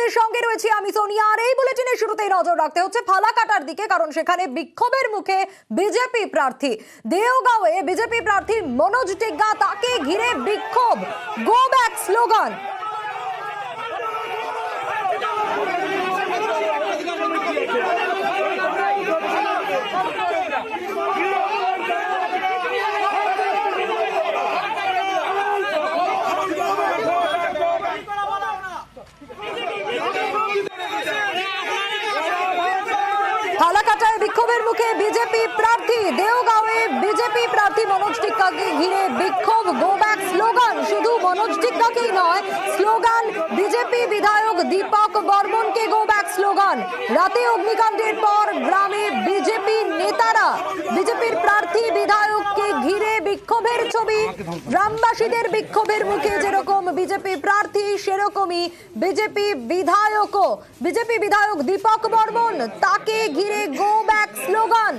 আপনাদের সঙ্গে রয়েছি আমি সোনিয়া। আর এই বুলেটিনের শুরুতেই নজর রাখতে হচ্ছে ফালাকাটার দিকে, কারণ সেখানে বিক্ষোভের মুখে বিজেপি প্রার্থী। দেওগাঁওয়ে বিজেপি প্রার্থী মনোজ টিগ্গা, তাকে ঘিরে বিক্ষোভ, গো ব্যাক স্লোগান। ফালাকাটায় বিক্ষোভের মুখে বিজেপি প্রার্থী, দেওগাঁওয়ে বিজেপি প্রার্থী মনোজ টিগ্গাকে ঘিরে বিক্ষোভ, গো ব্যাক স্লোগান। শুধু মনোজ টিগ্গাকেই নয়, স্লোগান বিজেপি বিধায়ক দীপক বর্মনকে গো ব্যাক স্লোগান। রাতে অগ্নিকাণ্ডের পর গ্রামে বিজেপি নেতারা বিজেপির প্রার্থী বিধায়ককে ঘিরে বিক্ষোভের ছবি। গ্রামবাসীদের বিক্ষোভের মুখে যেরকম বিজেপি প্রার্থী, সেরকমই বিজেপি বিধায়ক দীপক বর্মন, তাকে ঘিরে গো ব্যাক স্লোগান।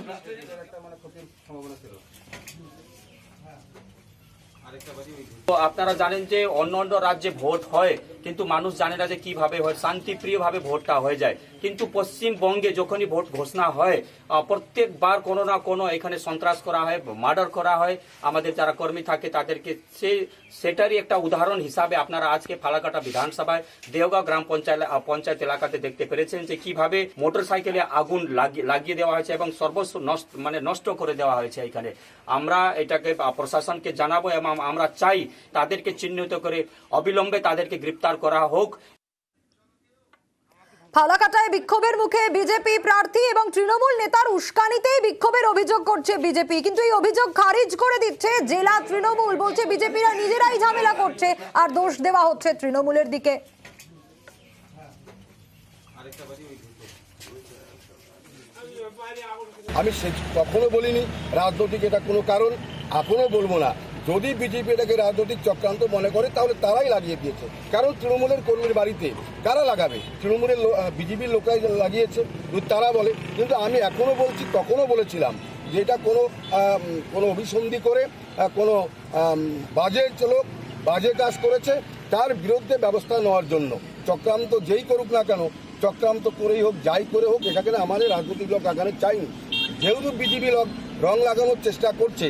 আপনারা জানেন যে অন্য অন্য রাজ্যে ভোট হয়, কিন্তু মানুষ জানে না যে কিভাবে হয়, শান্তিপ্রিয়ভাবে ভোটটা হয়ে যায়। কিন্তু পশ্চিমবঙ্গে যখনই ভোট ঘোষণা হয়, প্রত্যেকবার কোনো না কোনো এখানে সন্ত্রাস করা হয়, মার্ডার করা হয়। আমাদের যারা কর্মী থাকে তাদেরকে সেটারই একটা উদাহরণ হিসাবে আপনারা আজকে ফালাকাটা বিধানসভায় দেওগাঁও গ্রাম পঞ্চায়েত এলাকাতে দেখতে পেরেছেন যে কিভাবে মোটরসাইকেলে আগুন লাগিয়ে দেওয়া হয়েছে এবং সর্বস্ব নষ্ট করে দেওয়া হয়েছে। এখানে আমরা এটাকে প্রশাসনকে জানাবো এবং আমরা চাই তাদেরকে চিহ্নিত করে অবিলম্বে তাদেরকে গ্রেপ্তার করা হোক। ফালাকাটায় বিক্ষোভের মুখে বিজেপি প্রার্থী এবং তৃণমূল নেতার উস্কানিতেই বিক্ষোভের অভিযোগ করছে বিজেপি, কিন্তু এই অভিযোগ খারিজ করে দিচ্ছে জেলা তৃণমূল। বলছে বিজেপিরা নিজেরাই ঝামেলা করছে আর দোষ দেওয়া হচ্ছে তৃণমূলের দিকে। আমি কখনো বলিনি রাজনৈতিক এটা কোনো কারণ, এখনো বলবো না। যদি বিজেপি এটাকে রাজনৈতিক চক্রান্ত মনে করে তাহলে তারাই লাগিয়ে দিয়েছে। কারণ তৃণমূলের কর্মীর বাড়িতে কারা লাগাবে? তৃণমূলের বিজেপির লোকরাই লাগিয়েছে তারা বলে। কিন্তু আমি এখনো বলছি, তখনও বলেছিলাম যে এটা কোনো অভিসন্ধি করে কোনো বাজে কাজ করেছে, তার বিরুদ্ধে ব্যবস্থা নেওয়ার জন্য। চক্রান্ত যেই করুক না কেন, চক্রান্ত করেই হোক, যাই করে হোক, এটাকে আমাদের রাজনৈতিক লোক লাগানো চাইনি। যেহেতু বিজেপি লোক রং লাগানোর চেষ্টা করছে,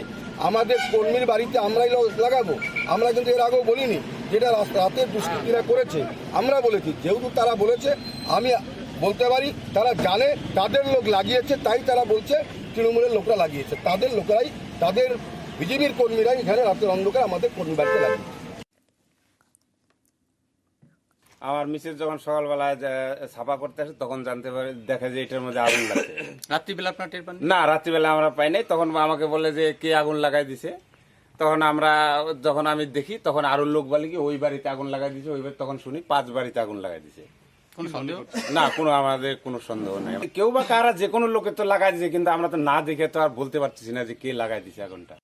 আমাদের কর্মীর বাড়িতে আমরাই লাগাবো। আমরা কিন্তু এর আগেও বলিনি যেটা রাতের দুষ্কৃতীরা করেছে, আমরা বলেছি। যেহেতু তারা বলেছে, আমি বলতে পারি তারা জানে তাদের লোক লাগিয়েছে, তাই তারা বলছে তৃণমূলের লোকরা লাগিয়েছে। তাদের বিজেপির কর্মীরাই এখানে রাতের অন্ধকার আমাদের কর্মী বাড়িতে লাগিয়েছে। আমার মিসেস যখন সকালবেলায় ছাপা করতে আসে তখন জানতে পারে, দেখে যে এটার মধ্যে আগুন লাগছে। রাত্রিবেলা আপনার টের পান? না, রাত্রিবেলা আমরা পাই নাই। তখন আমাকে বলে যে কে আগুন লাগাই দিছে। যখন আমি দেখি তখন আরো লোক বলে কি ওই বাড়িতে আগুন লাগাই দিছে, ওই বাড়ি। তখন শুনি 5 বাড়িতে আগুন লাগাই দিছে। কোনো সন্দেহ? না, আমাদের কোনো সন্দেহ নাই। কেউ বা কারা যে কোনো লোকে তো লাগাই দিছে, কিন্তু আমরা তো না দেখে তো আর বলতে পারতেছি না যে কে লাগাই দিছে আগুনটা।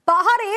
পাহাড়ে